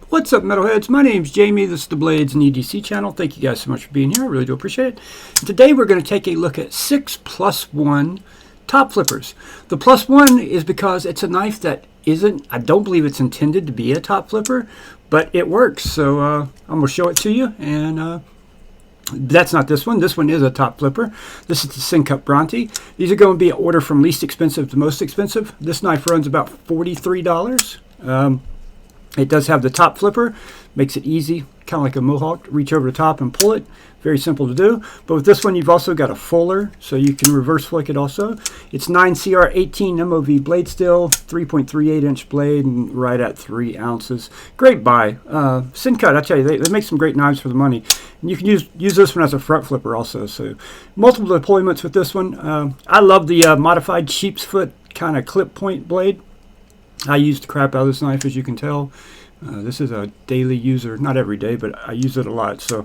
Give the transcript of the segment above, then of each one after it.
What's up, metalheads? My name's Jamie. This is the Blades and EDC channel. Thank you guys so much for being here. I really do appreciate it. And today we're going to take a look at 6+1 top flippers. The +1 is because it's a knife that isn't, I don't believe it's intended to be a top flipper, but it works. So I'm going to show it to you. And that's not this one. This one is a top flipper. This is the Up Bronte. These are going to be an order from least expensive to most expensive. This knife runs about $43. It does have the top flipper, makes it easy, kind of like a mohawk. Reach over the top and pull it. Very simple to do. But with this one, you've also got a fuller, so you can reverse flick it also. It's 9CR18 MOV blade steel, 3.38 inch blade, and right at 3 ounces. Great buy. Cut, I tell you, they make some great knives for the money. And you can use this one as a front flipper also. So multiple deployments with this one. I love the modified sheep's foot kind of clip point blade. I use the crap out of this knife, as you can tell. This is a daily user, not every day, but I use it a lot. So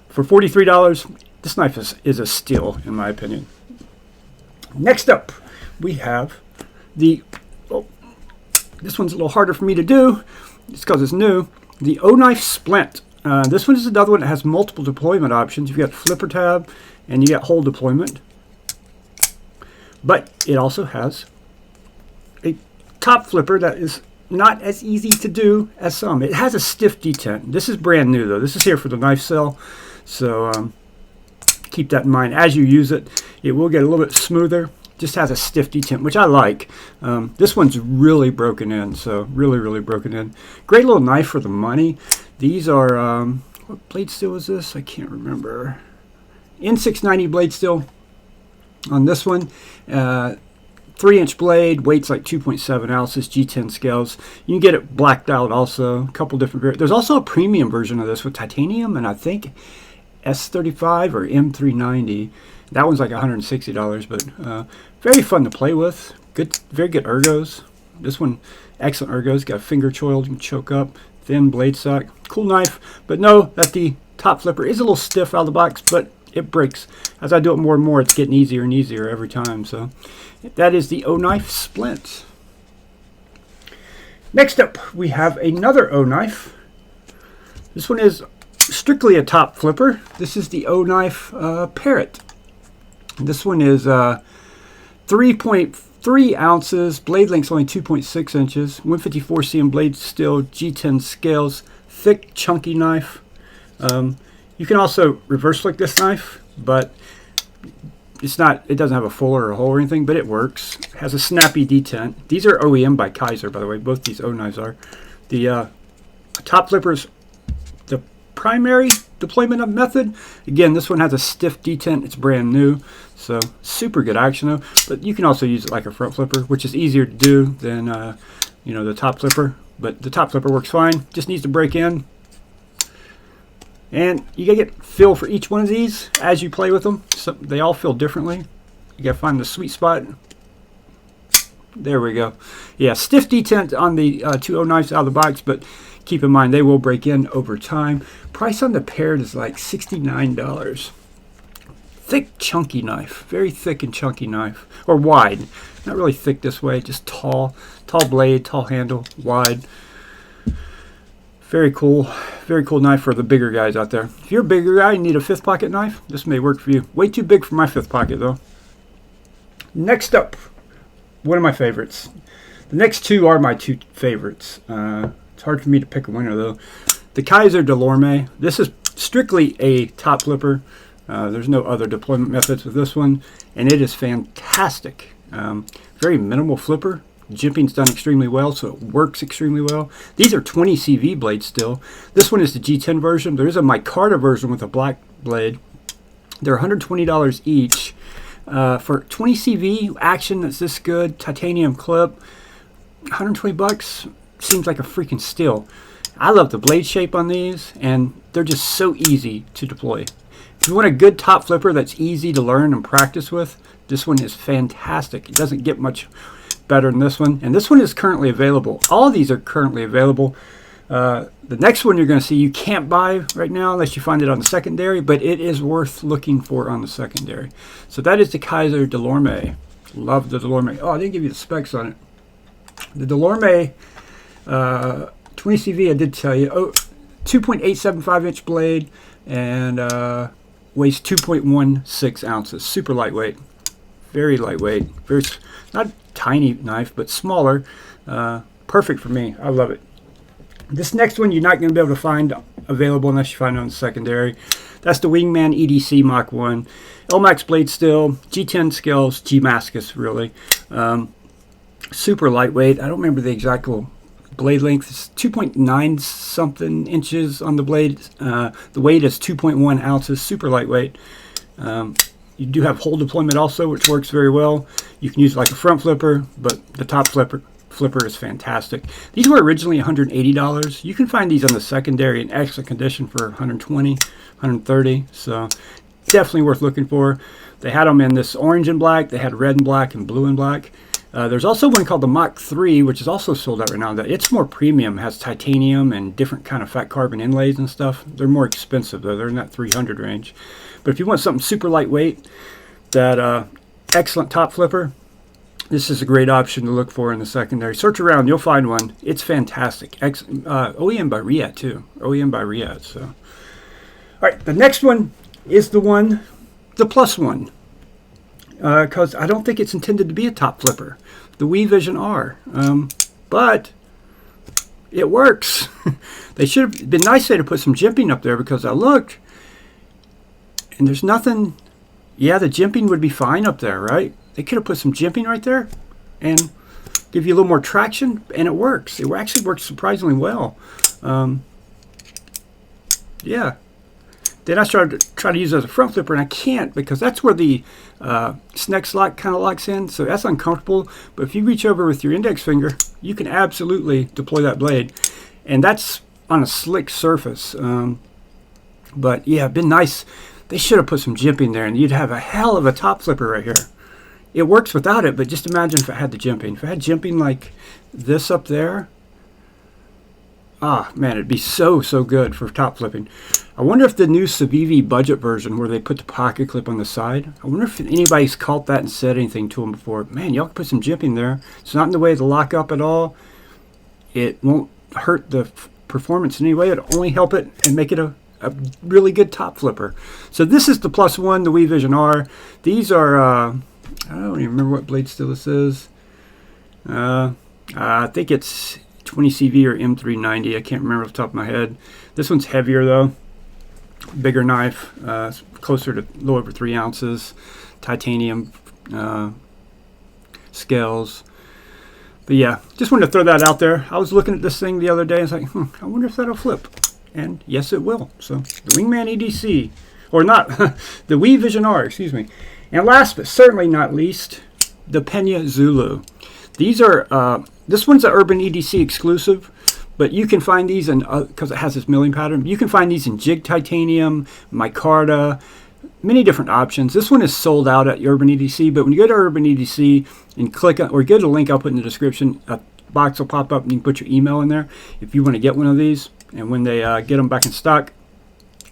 for $43, this knife is a steal, in my opinion. Next up, we have the, this one's a little harder for me to do, just because it's new, the Knife Splint. This one is another one that has multiple deployment options. You've got flipper tab, and you got hole deployment. But it also has a top flipper that is not as easy to do as some. It has a stiff detent. This is brand new though. This is here for the knife sale, so keep that in mind as you use it. It will get a little bit smoother. Just has a stiff detent, which I like. This one's really broken in, so really broken in. Great little knife for the money. These are what blade steel is this? I can't remember. N690 blade steel on this one. 3-inch blade, weight's like 2.7 ounces, G10 scales. You can get it blacked out also, a couple different. There's also a premium version of this with titanium and I think S35 or M390. That one's like $160, but very fun to play with. Good, very good ergos. This one, excellent ergos. Got a finger choil you can choke up, thin blade stock. Cool knife, but know that the top flipper is a little stiff out of the box, but it breaks. As I do it more and more, it's getting easier and easier every time. So that is the Knife Splint. Next up, we have another knife. This one is strictly a top flipper. This is the Knife Parrot. This one is 3.3 ounces. Blade length's only 2.6 inches. 154 cm blade steel, G10 scales. Thick, chunky knife. You can also reverse flick this knife, but it's not. It doesn't have a fuller or a hole or anything, but it works. It has a snappy detent. These are OEM by Kaiser, by the way. Both these knives are. The top flippers, the primary deployment method. Again, this one has a stiff detent. It's brand new, so super good action though. But you can also use it like a front flipper, which is easier to do than the top flipper. But the top flipper works fine. Just needs to break in. And you gotta get feel for each one of these as you play with them. So they all feel differently. You gotta find the sweet spot. There we go. Yeah, stiff detent on the two knives out of the box, but keep in mind they will break in over time. Price on the Parrot is like $69. Thick, chunky knife. Very thick and chunky knife. Or wide. Not really thick this way, just tall. Tall blade, tall handle, wide. Very cool knife for the bigger guys out there. If you're a bigger guy and need a 5th pocket knife, this may work for you. Way too big for my 5th pocket though. Next up, one of my favorites. The next two are my two favorites. It's hard for me to pick a winner though. The Kaiser DeLorme. This is strictly a top flipper. There's no other deployment methods with this one, and it is fantastic. Very minimal flipper. Jimping's done extremely well, so it works extremely well. These are 20 CV blades still. This one is the G10 version. There is a micarta version with a black blade. They're $120 each. For 20 CV action that's this good, titanium clip, 120 bucks seems like a freaking steal. I love the blade shape on these, and they're just so easy to deploy. If you want a good top flipper that's easy to learn and practice with, this one is fantastic. It doesn't get much better than this one, and this one is currently available. All of these are currently available. The next one you're going to see you can't buy right now unless you find it on the secondary, but it is worth looking for on the secondary. So that is the Kaiser DeLorme. Love the DeLorme. Oh, I didn't give you the specs on it. The DeLorme 20 CV, I did tell you. Oh, 2.875 inch blade, and weighs 2.16 ounces. Super lightweight. Very lightweight. Very, not tiny knife, but smaller. Perfect for me. I love it. This next one you're not going to be able to find available unless you find it on the secondary. That's the Wingman EDC Mach 1. LMAX blade steel, G10 scales, G-Mascus really. Super lightweight. I don't remember the exact blade length. It's 2.9 something inches on the blade. The weight is 2.1 ounces. Super lightweight. You do have hole deployment also, which works very well. You can use it like a front flipper, but the top flipper is fantastic. These were originally $180. You can find these on the secondary in excellent condition for $120, $130. So definitely worth looking for. They had them in this orange and black. They had red and black and blue and black. There's also one called the Mach 3, which is also sold out right now. It's more premium, has titanium and different kind of fat carbon inlays and stuff. They're more expensive though. They're in that 300 range. But if you want something super lightweight, that excellent top flipper, this is a great option to look for in the secondary. Search around, you'll find one. It's fantastic. OEM by Riyadh too. OEM by Riyadh. So, all right, the next one is the plus one. Because I don't think it's intended to be a top flipper, the Wii Vision R, but it works. They should have been nice to put some jimping up there, because I looked and there's nothing. Yeah, the jimping would be fine up there, right? They could have put some jimping right there and give you a little more traction, and it works. It actually works surprisingly well. Yeah. Then I started to try to use it as a front flipper, and I can't, because that's where the snex lock kind of locks in, so that's uncomfortable. But if you reach over with your index finger, you can absolutely deploy that blade, and that's on a slick surface. But yeah, it'd been nice. They should have put some jimping there, and you'd have a hell of a top flipper right here. It works without it, but just imagine if it had the jimping. If it had jimping like this up there, ah, man, it'd be so good for top flipping. I wonder if the new Civivi budget version, where they put the pocket clip on the side, I wonder if anybody's caught that and said anything to them before. Man, y'all can put some jimping there. It's not in the way of the lock up at all. It won't hurt the performance in any way. It'll only help it and make it a really good top flipper. So this is the plus one, the Wii Vision R. These are, I don't even remember what blade steel this is. I think it's 20 CV or M390. I can't remember off the top of my head. This one's heavier though. Bigger knife, closer to a little over 3 ounces. Titanium scales. But yeah, just wanted to throw that out there. I was looking at this thing the other day. I was like, I wonder if that'll flip. And yes, it will. So the Wingman EDC, or not, the Wii Vision R, excuse me. And last but certainly not least, the Pena Zulu. These are, this one's an Urban EDC exclusive, but you can find these in, because it has this milling pattern, you can find these in jig titanium, micarta, many different options. This one is sold out at Urban EDC, but when you go to Urban EDC and click on, or go to the link I'll put in the description, a box will pop up and you can put your email in there if you want to get one of these. And when they get them back in stock,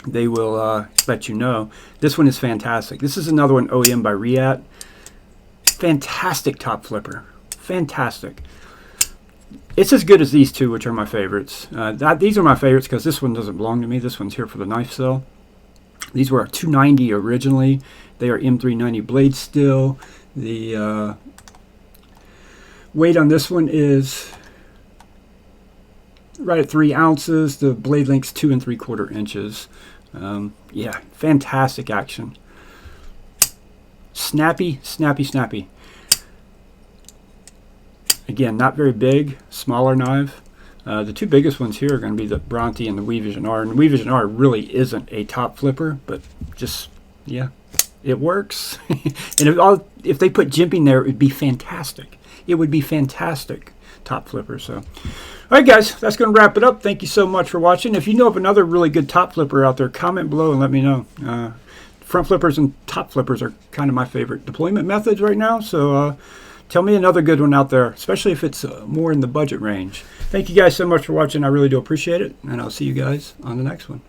they will let you know. This one is fantastic. This is another one, OEM by Riyadh. Fantastic top flipper. Fantastic. It's as good as these two, which are my favorites. These are my favorites because this one doesn't belong to me. This one's here for the knife sale. These were $290 originally. They are M390 blade steel. The weight on this one is right at 3 ounces. The blade length's 2 3/4 inches. Yeah, fantastic action. Snappy, snappy, snappy. Again, not very big, smaller knife. The two biggest ones here are going to be the Bronte and the Wii Vision R. And the Wii Vision R really isn't a top flipper, but just, yeah, it works. And if they put jimping there, it would be fantastic. It would be fantastic top flipper. So, all right, guys, that's going to wrap it up. Thank you so much for watching. If you know of another really good top flipper out there, comment below and let me know. Front flippers and top flippers are kind of my favorite deployment methods right now. So tell me another good one out there, especially if it's more in the budget range. Thank you guys so much for watching. I really do appreciate it. And I'll see you guys on the next one.